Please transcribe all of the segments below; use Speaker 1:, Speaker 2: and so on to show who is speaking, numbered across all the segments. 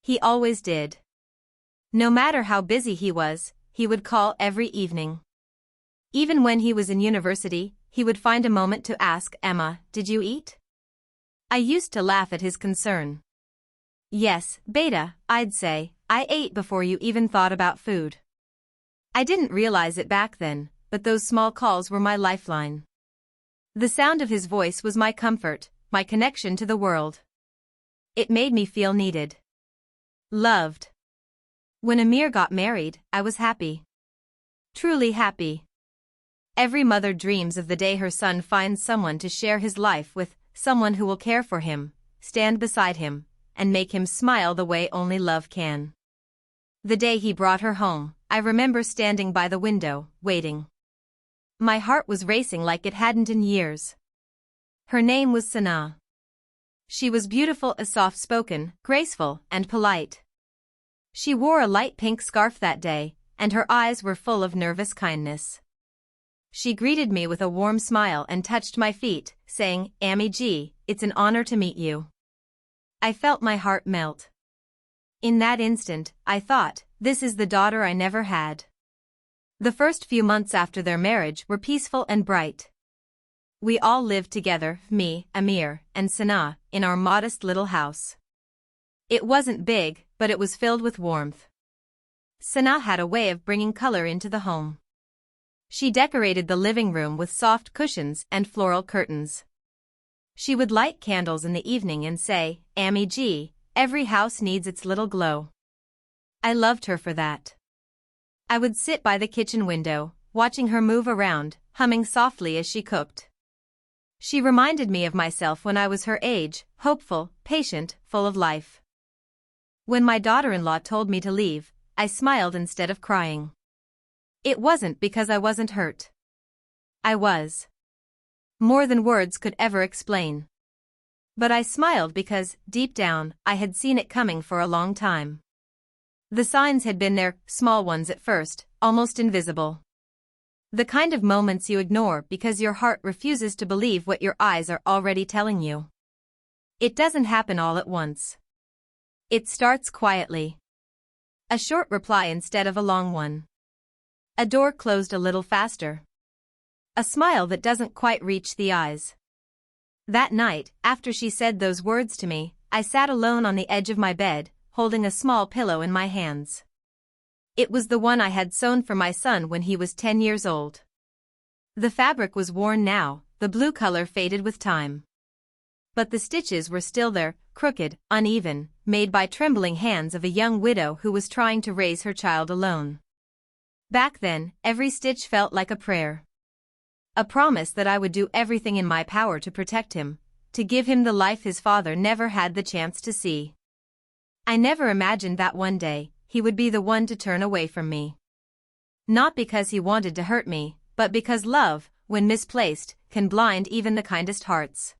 Speaker 1: He always did. No matter how busy he was, he would call every evening. Even when he was in university, he would find a moment to ask, "Emma, did you eat?" I used to laugh at his concern. "Yes, Beta," I'd say, "I ate before you even thought about food." I didn't realize it back then, but those small calls were my lifeline. The sound of his voice was my comfort, my connection to the world. It made me feel needed. Loved. When Amir got married, I was happy. Truly happy. Every mother dreams of the day her son finds someone to share his life with, someone who will care for him, stand beside him, and make him smile the way only love can. The day he brought her home, I remember standing by the window, waiting. My heart was racing like it hadn't in years. Her name was Sana. She was beautiful, soft-spoken, graceful, and polite. She wore a light pink scarf that day, and her eyes were full of nervous kindness. She greeted me with a warm smile and touched my feet, saying, "Ami G, it's an honor to meet you." I felt my heart melt. In that instant, I thought, this is the daughter I never had. The first few months after their marriage were peaceful and bright. We all lived together, me, Amir, and Sana, in our modest little house. It wasn't big, but it was filled with warmth. Sana had a way of bringing color into the home. She decorated the living room with soft cushions and floral curtains. She would light candles in the evening and say, "Ami G, every house needs its little glow." I loved her for that. I would sit by the kitchen window, watching her move around, humming softly as she cooked. She reminded me of myself when I was her age, hopeful, patient, full of life. When my daughter-in-law told me to leave, I smiled instead of crying. It wasn't because I wasn't hurt. I was. More than words could ever explain. But I smiled because, deep down, I had seen it coming for a long time. The signs had been there, small ones at first, almost invisible. The kind of moments you ignore because your heart refuses to believe what your eyes are already telling you. It doesn't happen all at once. It starts quietly. A short reply instead of a long one. A door closed a little faster. A smile that doesn't quite reach the eyes. That night, after she said those words to me, I sat alone on the edge of my bed, holding a small pillow in my hands. It was the one I had sewn for my son when he was 10 years old. The fabric was worn now, the blue color faded with time. But the stitches were still there, crooked, uneven, made by trembling hands of a young widow who was trying to raise her child alone. Back then, every stitch felt like a prayer. A promise that I would do everything in my power to protect him, to give him the life his father never had the chance to see. I never imagined that one day, he would be the one to turn away from me. Not because he wanted to hurt me, but because love, when misplaced, can blind even the kindest hearts.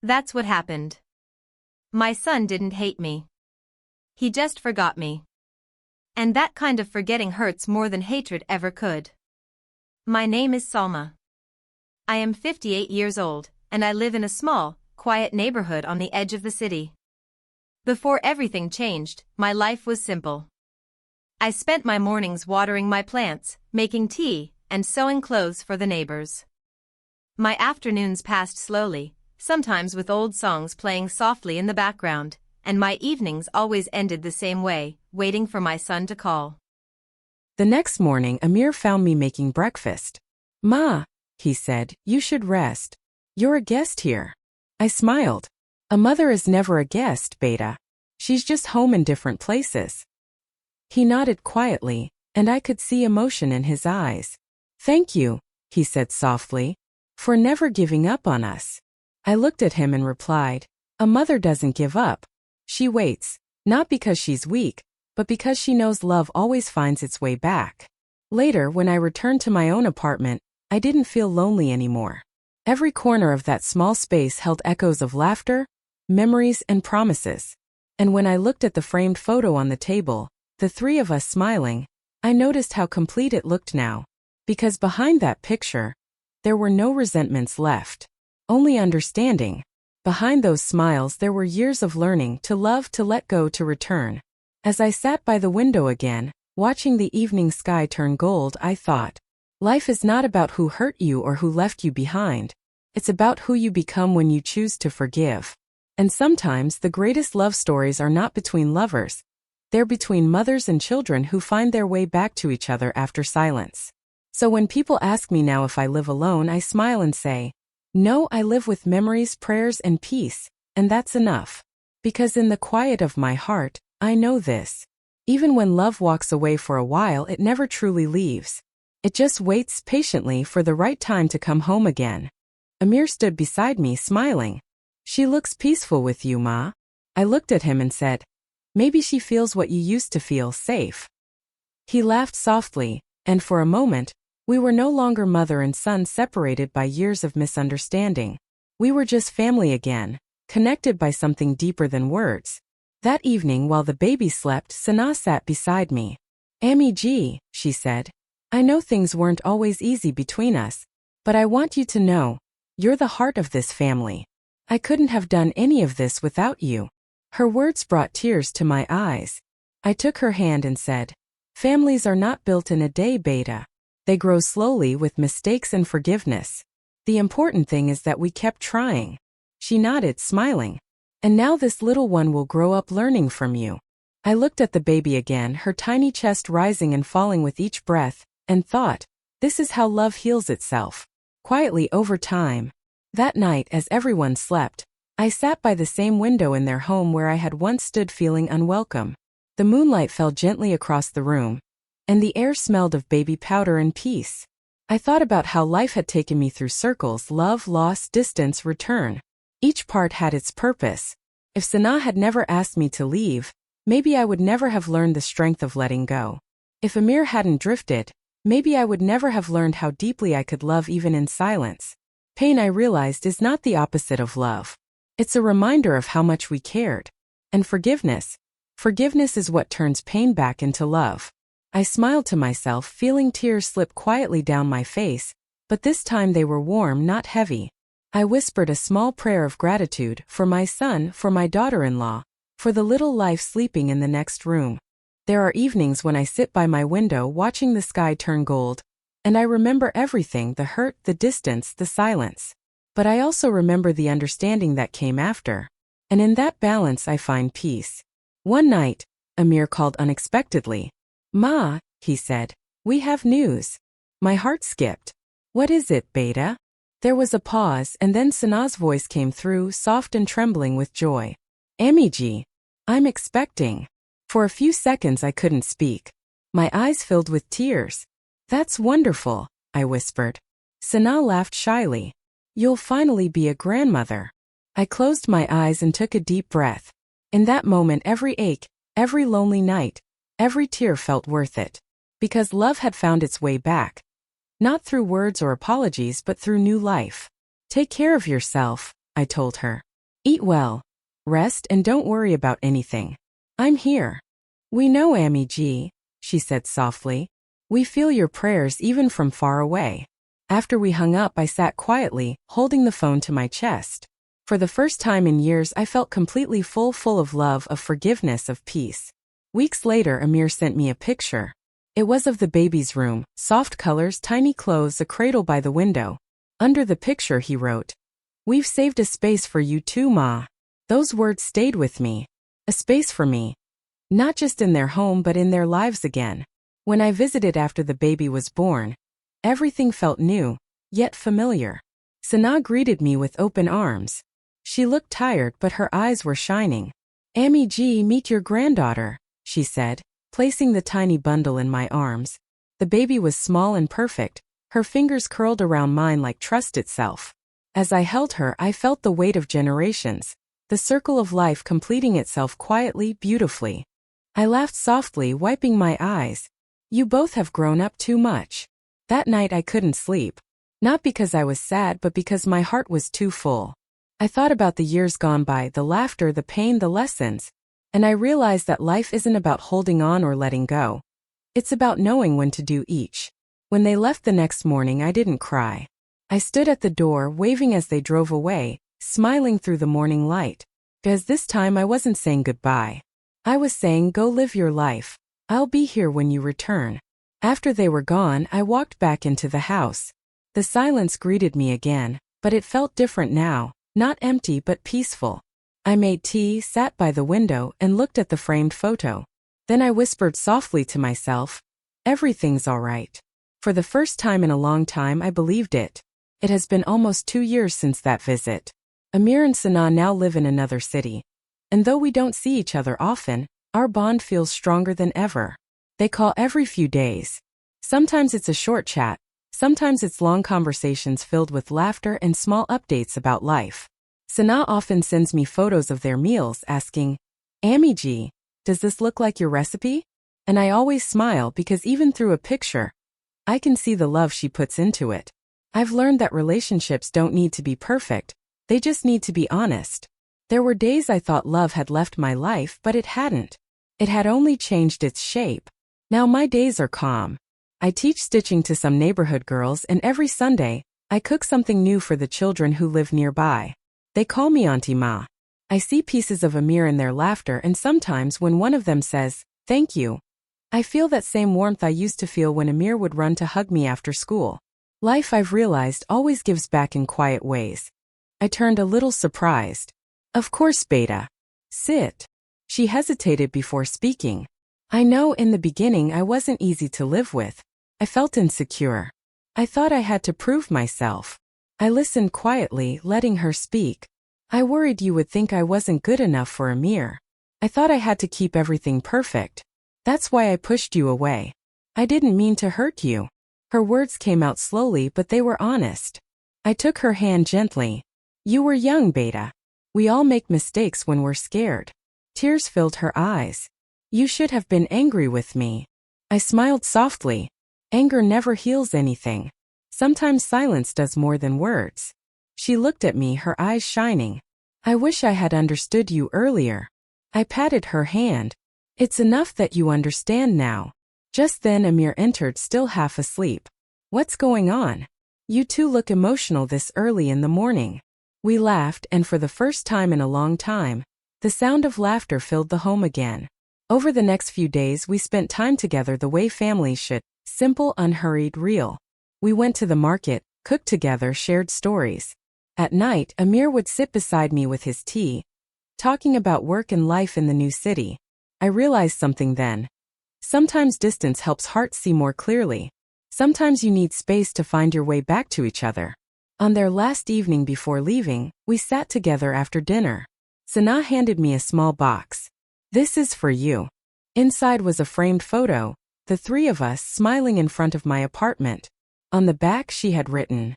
Speaker 1: That's what happened. My son didn't hate me. He just forgot me. And that kind of forgetting hurts more than hatred ever could. My name is Salma. I am 58 years old, and I live in a small, quiet neighborhood on the edge of the city. Before everything changed, my life was simple. I spent my mornings watering my plants, making tea, and sewing clothes for the neighbors. My afternoons passed slowly, sometimes with old songs playing softly in the background, and my evenings always ended the same way, waiting for my son to call.
Speaker 2: The next morning, Amir found me making breakfast. "Ma," he said, "you should rest. You're a guest here." I smiled. "A mother is never a guest, Beta. She's just home in different places." He nodded quietly, and I could see emotion in his eyes. "Thank you," he said softly, "for never giving up on us." I looked at him and replied, "A mother doesn't give up. She waits, not because she's weak, but because she knows love always finds its way back." Later, when I returned to my own apartment, I didn't feel lonely anymore. Every corner of that small space held echoes of laughter, memories, and promises. And when I looked at the framed photo on the table, the three of us smiling, I noticed how complete it looked now. Because behind that picture, there were no resentments left. Only understanding. Behind those smiles there were years of learning to love, to let go, to return. As I sat by the window again, watching the evening sky turn gold, I thought, life is not about who hurt you or who left you behind. It's about who you become when you choose to forgive. And sometimes the greatest love stories are not between lovers. They're between mothers and children who find their way back to each other after silence. So when people ask me now if I live alone, I smile and say, no, I live with memories, prayers, and peace, and that's enough. Because in the quiet of my heart, I know this. Even when love walks away for a while, it never truly leaves. It just waits patiently for the right time to come home again. Amir stood beside me, smiling. She looks peaceful with you, Ma. I looked at him and said, maybe she feels what you used to feel, safe. He laughed softly, and for a moment, we were no longer mother and son separated by years of misunderstanding. We were just family again, connected by something deeper than words. That evening while the baby slept, Sana sat beside me. Ami G, she said, I know things weren't always easy between us, but I want you to know, you're the heart of this family. I couldn't have done any of this without you. Her words brought tears to my eyes. I took her hand and said, families are not built in a day, Beta. They grow slowly with mistakes and forgiveness. The important thing is that we kept trying. She nodded, smiling. And now this little one will grow up learning from you. I looked at the baby again, her tiny chest rising and falling with each breath, and thought, this is how love heals itself. Quietly over time. That night, as everyone slept, I sat by the same window in their home where I had once stood feeling unwelcome. The moonlight fell gently across the room, and the air smelled of baby powder and peace. I thought about how life had taken me through circles: love, loss, distance, return. Each part had its purpose. If Sana had never asked me to leave, maybe I would never have learned the strength of letting go. If Amir hadn't drifted, maybe I would never have learned how deeply I could love even in silence. Pain, I realized, is not the opposite of love. It's a reminder of how much we cared. And forgiveness is what turns pain back into love. I smiled to myself, feeling tears slip quietly down my face, but this time they were warm, not heavy. I whispered a small prayer of gratitude for my son, for my daughter-in-law, for the little life sleeping in the next room. There are evenings when I sit by my window watching the sky turn gold, and I remember everything: the hurt, the distance, the silence. But I also remember the understanding that came after. And in that balance I find peace. One night, Amir called unexpectedly. Ma, he said, we have news. My heart skipped. What is it, Beta? There was a pause, and then Sana's voice came through, soft and trembling with joy. Amiji, I'm expecting. For a few seconds I couldn't speak. My eyes filled with tears. That's wonderful, I whispered. Sana laughed shyly. You'll finally be a grandmother. I closed my eyes and took a deep breath. In that moment, every ache, every lonely night, every tear felt worth it. Because love had found its way back. Not through words or apologies, but through new life. Take care of yourself, I told her. Eat well. Rest and don't worry about anything. I'm here. We know, Ami G, she said softly. We feel your prayers even from far away. After we hung up, I sat quietly, holding the phone to my chest. For the first time in years, I felt completely full of love, of forgiveness, of peace. Weeks later, Amir sent me a picture. It was of the baby's room, soft colors, tiny clothes, a cradle by the window. Under the picture he wrote, "We've saved a space for you too, Ma." Those words stayed with me. A space for me. Not just in their home but in their lives again. When I visited after the baby was born, everything felt new, yet familiar. Sana greeted me with open arms. She looked tired but her eyes were shining. "Ami G, meet your granddaughter," she said, placing the tiny bundle in my arms. The baby was small and perfect, her fingers curled around mine like trust itself. As I held her, I felt the weight of generations, the circle of life completing itself quietly, beautifully. I laughed softly, wiping my eyes. You both have grown up too much. That night I couldn't sleep. Not because I was sad, but because my heart was too full. I thought about the years gone by, the laughter, the pain, the lessons, and I realized that life isn't about holding on or letting go. It's about knowing when to do each. When they left the next morning, I didn't cry. I stood at the door, waving as they drove away, smiling through the morning light. Because this time I wasn't saying goodbye. I was saying, go live your life. I'll be here when you return. After they were gone, I walked back into the house. The silence greeted me again, but it felt different now, not empty but peaceful. I made tea, sat by the window, and looked at the framed photo. Then I whispered softly to myself, everything's all right. For the first time in a long time I believed it. It has been almost 2 years since that visit. Amir and Sana now live in another city. And though we don't see each other often, our bond feels stronger than ever. They call every few days. Sometimes it's a short chat, sometimes it's long conversations filled with laughter and small updates about life. Sana often sends me photos of their meals asking, Ami G, does this look like your recipe? And I always smile because even through a picture, I can see the love she puts into it. I've learned that relationships don't need to be perfect, they just need to be honest. There were days I thought love had left my life, but it hadn't. It had only changed its shape. Now my days are calm. I teach stitching to some neighborhood girls, and every Sunday, I cook something new for the children who live nearby. They call me Auntie Ma. I see pieces of Amir in their laughter, and sometimes when one of them says, thank you, I feel that same warmth I used to feel when Amir would run to hug me after school. Life, I've realized, always gives back in quiet ways. I turned a little surprised. Of course, Beta. Sit. She hesitated before speaking. I know in the beginning I wasn't easy to live with. I felt insecure. I thought I had to prove myself. I listened quietly, letting her speak. I worried you would think I wasn't good enough for Amir. I thought I had to keep everything perfect. That's why I pushed you away. I didn't mean to hurt you. Her words came out slowly, but they were honest. I took her hand gently. You were young, Beta. We all make mistakes when we're scared. Tears filled her eyes. You should have been angry with me. I smiled softly. Anger never heals anything. Sometimes silence does more than words. She looked at me, her eyes shining. I wish I had understood you earlier. I patted her hand. It's enough that you understand now. Just then Amir entered, still half asleep. What's going on? You two look emotional this early in the morning. We laughed, and for the first time in a long time, the sound of laughter filled the home again. Over the next few days we spent time together the way families should, simple, unhurried, real. We went to the market, cooked together, shared stories. At night, Amir would sit beside me with his tea, talking about work and life in the new city. I realized something then. Sometimes distance helps hearts see more clearly. Sometimes you need space to find your way back to each other. On their last evening before leaving, we sat together after dinner. Sana handed me a small box. This is for you. Inside was a framed photo, the three of us smiling in front of my apartment. On the back she had written,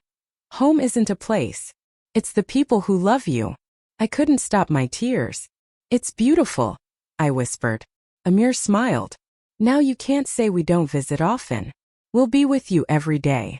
Speaker 2: home isn't a place. It's the people who love you. I couldn't stop my tears. It's beautiful, I whispered. Amir smiled. Now you can't say we don't visit often. We'll be with you every day.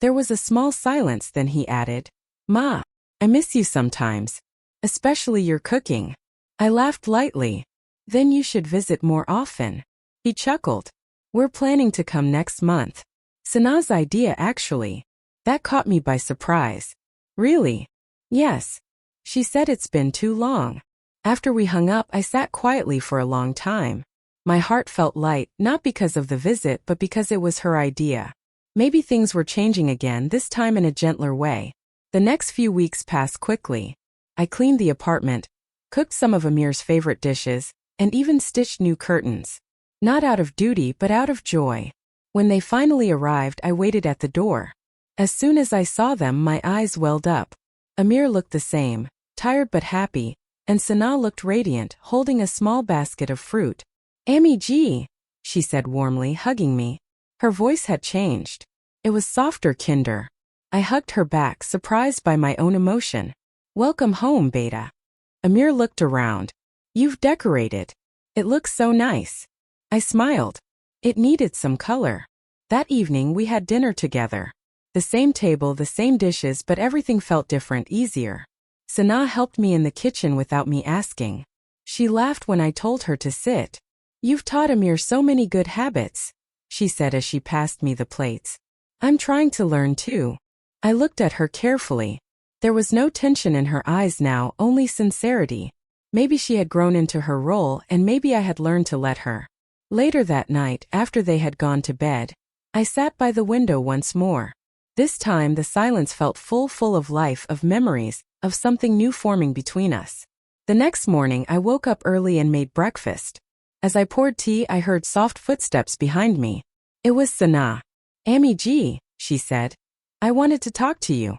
Speaker 2: There was a small silence, then he added, Ma, I miss you sometimes. Especially your cooking. I laughed lightly. Then you should visit more often. He chuckled. We're planning to come next month. Sana's idea, actually. That caught me by surprise. Really? Yes. She said it's been too long. After we hung up, I sat quietly for a long time. My heart felt light, not because of the visit but because it was her idea. Maybe things were changing again, this time in a gentler way. The next few weeks passed quickly. I cleaned the apartment, cooked some of Amir's favorite dishes, and even stitched new curtains. Not out of duty but out of joy. When they finally arrived, I waited at the door. As soon as I saw them, my eyes welled up. Amir looked the same, tired but happy, and Sana looked radiant, holding a small basket of fruit. Ami G, she said warmly, hugging me. Her voice had changed. It was softer, kinder. I hugged her back, surprised by my own emotion. Welcome home, Beta. Amir looked around. You've decorated. It looks so nice. I smiled. It needed some color. That evening we had dinner together. The same table, the same dishes, but everything felt different, easier. Sana helped me in the kitchen without me asking. She laughed when I told her to sit. You've taught Amir so many good habits, she said as she passed me the plates. I'm trying to learn too. I looked at her carefully. There was no tension in her eyes now, only sincerity. Maybe she had grown into her role, and maybe I had learned to let her. Later that night, after they had gone to bed, I sat by the window once more. This time the silence felt full of life, of memories, of something new forming between us. The next morning I woke up early and made breakfast. As I poured tea, I heard soft footsteps behind me. It was Sana. "Ami G," she said. "I wanted to talk to you."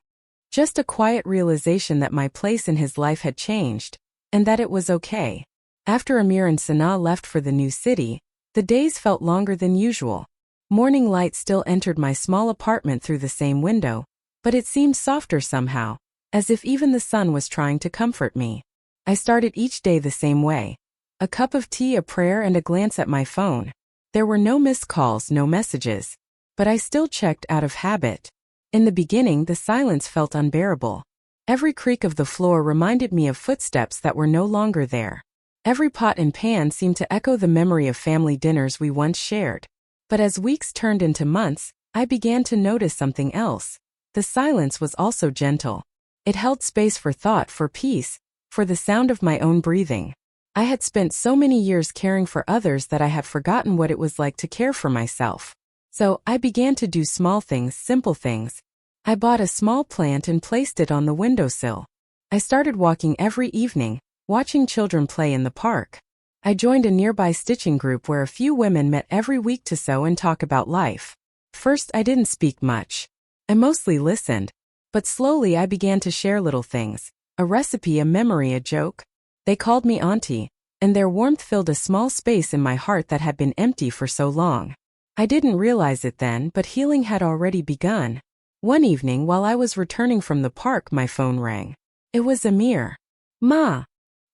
Speaker 2: Just a quiet realization that my place in his life had changed, and that it was okay. After Amir and Sana left for the new city, the days felt longer than usual. Morning light still entered my small apartment through the same window, but it seemed softer somehow, as if even the sun was trying to comfort me. I started each day the same way. A cup of tea, a prayer, and a glance at my phone. There were no missed calls, no messages. But I still checked out of habit. In the beginning, the silence felt unbearable. Every creak of the floor reminded me of footsteps that were no longer there. Every pot and pan seemed to echo the memory of family dinners we once shared. But as weeks turned into months, I began to notice something else. The silence was also gentle. It held space for thought, for peace, for the sound of my own breathing. I had spent so many years caring for others that I had forgotten what it was like to care for myself. So I began to do small things, simple things. I bought a small plant and placed it on the windowsill. I started walking every evening, watching children play in the park. I joined a nearby stitching group where a few women met every week to sew and talk about life. First, I didn't speak much. I mostly listened. But slowly I began to share little things. A recipe, a memory, a joke. They called me Auntie, and their warmth filled a small space in my heart that had been empty for so long. I didn't realize it then, but healing had already begun. One evening while I was returning from the park, my phone rang. It was Amir. "Ma."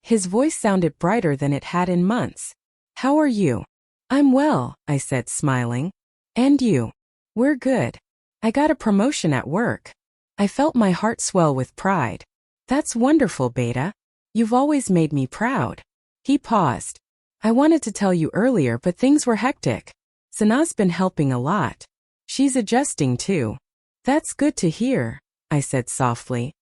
Speaker 2: His voice sounded brighter than it had in months. "How are you?" "I'm well," I said, smiling. "And you?" "We're good. I got a promotion at work." I felt my heart swell with pride. "That's wonderful, Beta. You've always made me proud." He paused. "I wanted to tell you earlier, but things were hectic. Sana's been helping a lot. She's adjusting too." "That's good to hear," I said softly.